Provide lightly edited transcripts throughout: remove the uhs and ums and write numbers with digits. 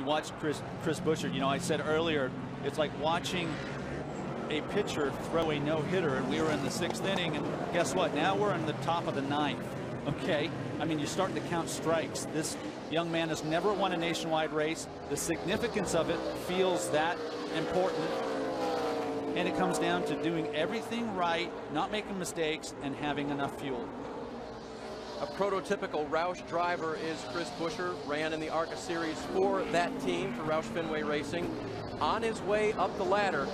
watch Chris Buescher, you know, I said earlier, it's like watching a pitcher throw a no-hitter, and we were in the 6th inning, and guess what? Now we're in the top of the 9th. Okay, I mean, you're starting to count strikes. This young man has never won a nationwide race. The significance of it feels that important, and it comes down to doing everything right, not making mistakes, and having enough fuel. A prototypical Roush driver is Chris Buescher. Ran in the ARCA Series for that team, for Roush Fenway Racing. On his way up the ladder,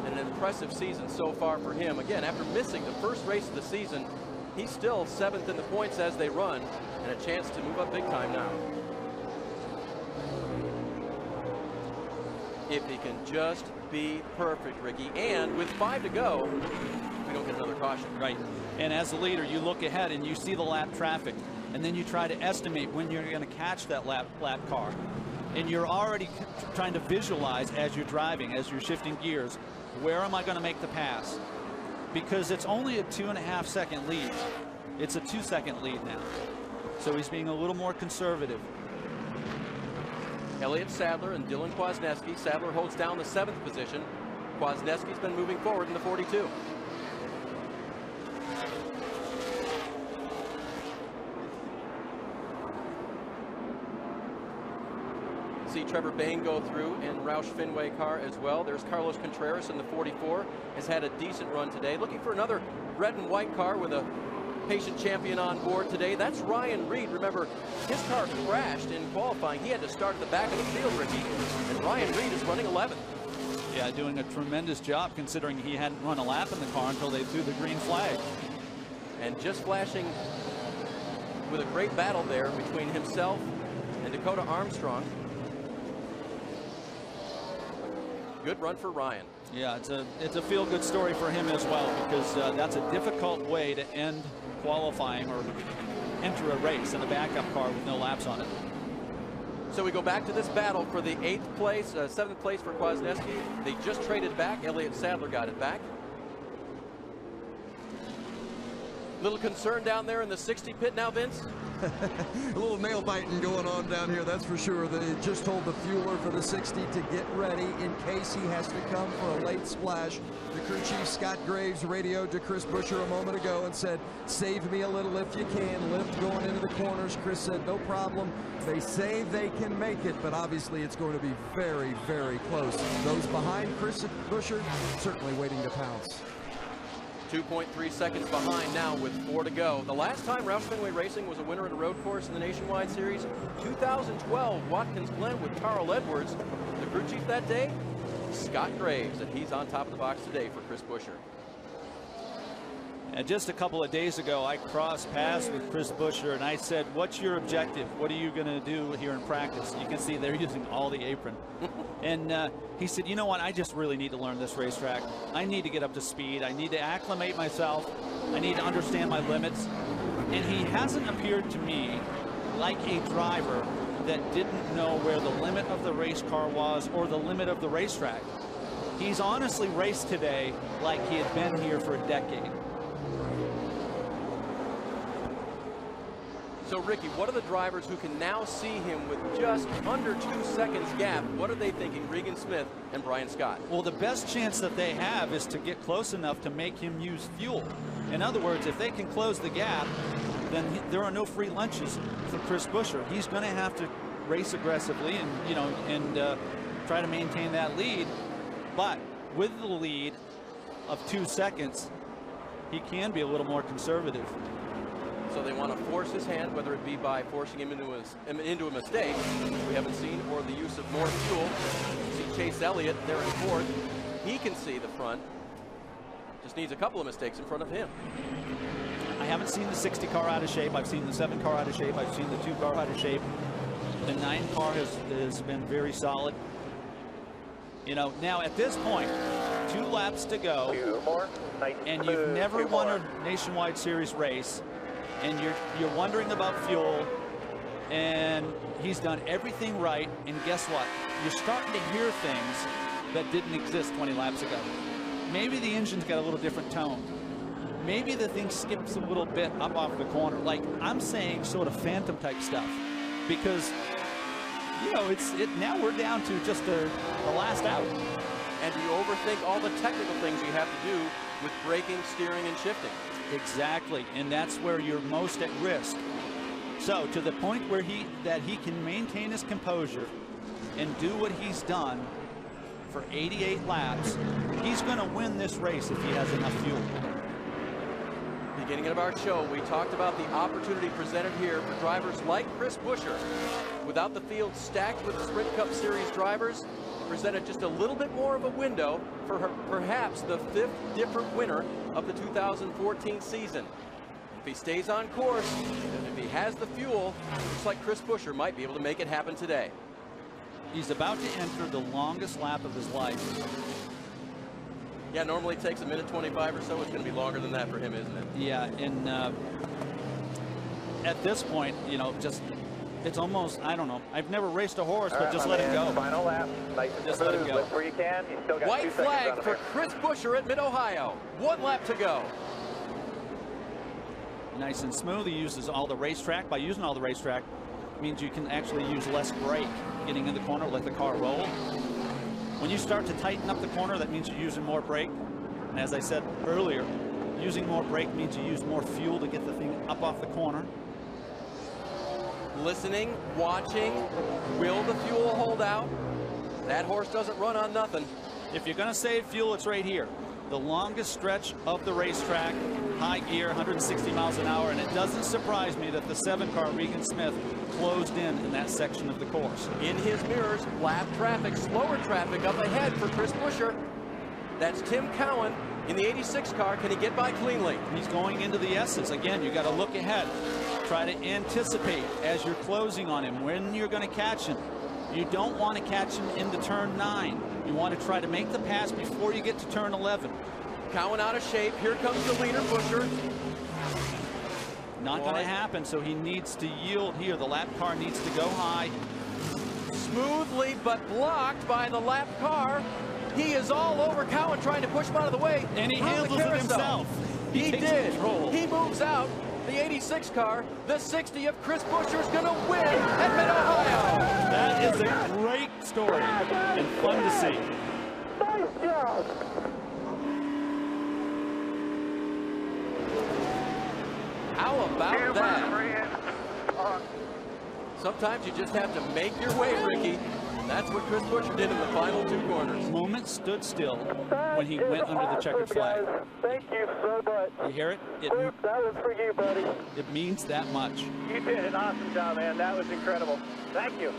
an impressive season so far for him. Again, after missing the first race of the season, he's still 7th in the points as they run, and a chance to move up big time now. If he can just be perfect, Ricky, and with 5 to go, we don't get another caution. Right, and as a leader, you look ahead and you see the lap traffic, and then you try to estimate when you're going to catch that lap car. And you're already trying to visualize as you're driving, as you're shifting gears, where am I going to make the pass? Because it's only a 2.5-second lead. It's a 2-second lead now. So he's being a little more conservative. Elliott Sadler and Dylan Kwasniewski. Sadler holds down the 7th position. Kwasniewski's been moving forward in the 42. See Trevor Bain go through in Roush Fenway car as well. There's Carlos Contreras in the 44. Has had a decent run today. Looking for another red and white car with a patient champion on board today. That's Ryan Reed. Remember, his car crashed in qualifying. He had to start at the back of the field, Ricky. And Ryan Reed is running 11th. Yeah, doing a tremendous job considering he hadn't run a lap in the car until they threw the green flag. And just flashing with a great battle there between himself and Dakota Armstrong. Good run for Ryan. Yeah, it's a feel-good story for him as well, because that's a difficult way to end qualifying or enter a race in a backup car with no laps on it. So we go back to this battle for the 8th place, 7th place for Kwasniewski. They just traded back. Elliott Sadler got it back. Little concern down there in the 60 pit now, Vince? A little nail biting going on down here, that's for sure. They just told the fueler for the 60 to get ready in case he has to come for a late splash. The crew chief Scott Graves radioed to Chris Buescher a moment ago and said, save me a little if you can. Lift going into the corners. Chris said, no problem. They say they can make it, but obviously it's going to be very, very close. Those behind Chris Buescher certainly waiting to pounce. 2.3 seconds behind now with 4 to go. The last time Roush Fenway Racing was a winner at a road course in the Nationwide Series, 2012, Watkins Glen with Carl Edwards. The crew chief that day, Scott Graves, and he's on top of the box today for Chris Buescher. And just a couple of days ago, I crossed paths with Chris Buescher, and I said, what's your objective? What are you going to do here in practice? You can see they're using all the apron. And he said, you know what, I just really need to learn this racetrack. I need to get up to speed. I need to acclimate myself. I need to understand my limits. And he hasn't appeared to me like a driver that didn't know where the limit of the race car was or the limit of the racetrack. He's honestly raced today like he had been here for a decade. So, Ricky, what are the drivers who can now see him with just under 2 seconds gap? What are they thinking, Regan Smith and Brian Scott? Well, the best chance that they have is to get close enough to make him use fuel. In other words, if they can close the gap, then there are no free lunches for Chris Buescher. He's going to have to race aggressively and try to maintain that lead. But with the lead of 2 seconds, he can be a little more conservative. So they want to force his hand, whether it be by forcing him into a mistake, which we haven't seen, or the use of more fuel. See Chase Elliott there in 4th. He can see the front. Just needs a couple of mistakes in front of him. I haven't seen the 60 car out of shape. I've seen the 7 car out of shape. I've seen the 2 car out of shape. The 9 car has been very solid. You know, now at this point, 2 laps to go, and you've never won a Nationwide Series race, and you're wondering about fuel, and he's done everything right, and guess what? You're starting to hear things that didn't exist 20 laps ago. Maybe the engine's got a little different tone. Maybe the thing skips a little bit up off the corner. Like, I'm saying sort of phantom type stuff, because you know, now we're down to just the last out. And do you overthink all the technical things you have to do with braking, steering, and shifting? Exactly, and that's where you're most at risk. So to the point where he can maintain his composure and do what he's done for 88 laps, he's going to win this race if he has enough fuel. Beginning of our show, we talked about the opportunity presented here for drivers like Chris Buescher. Without the field stacked with Sprint Cup Series drivers, presented just a little bit more of a window for perhaps the 5th different winner of the 2014 season. If he stays on course, and if he has the fuel, looks like Chris Buescher might be able to make it happen today. He's about to enter the longest lap of his life. Yeah, normally it takes a minute 25 or so. It's going to be longer than that for him, isn't it? Yeah, and at this point, you know, it's almost, I don't know. I've never raced a horse, but just let it go. Final lap. Nice and just smooth. let it go. Lift where you can. You still got White 2 seconds flag on for there. Chris Buescher at Mid-Ohio. 1 lap to go. Nice and smooth. He uses all the racetrack. By using all the racetrack, means you can actually use less brake. Getting in the corner, let the car roll. When you start to tighten up the corner, that means you're using more brake. And as I said earlier, using more brake means you use more fuel to get the thing up off the corner. Listening, watching, will the fuel hold out? That horse doesn't run on nothing. If you're going to save fuel, it's right here. The longest stretch of the racetrack, high gear, 160 miles an hour, and it doesn't surprise me that the 7-car Regan Smith closed in that section of the course. In his mirrors, lap traffic, slower traffic up ahead for Chris Buescher. That's Tim Cowan in the 86 car. Can he get by cleanly? He's going into the S's. Again, you got to look ahead. Try to anticipate as you're closing on him when you're going to catch him. You don't want to catch him into turn 9. You want to try to make the pass before you get to turn 11. Cowan out of shape. Here comes the leader, Buescher. Not going to happen, so he needs to yield here. The lap car needs to go high. Smoothly, but blocked by the lap car. He is all over Cowan trying to push him out of the way. And he From the handles it carousel. himself. He takes did. control. He moves out. The 86 car, the 60 of Chris Buescher is going to win at Mid-Ohio. That is a great story and fun to see. Nice job. How about that? Sometimes you just have to make your way, Ricky. That's what Chris Buescher did in the final 2 corners. Moment stood still when he went under the checkered flag. Thank you so much. You hear it? That was for you, buddy. It means that much. You did an awesome job, man. That was incredible. Thank you.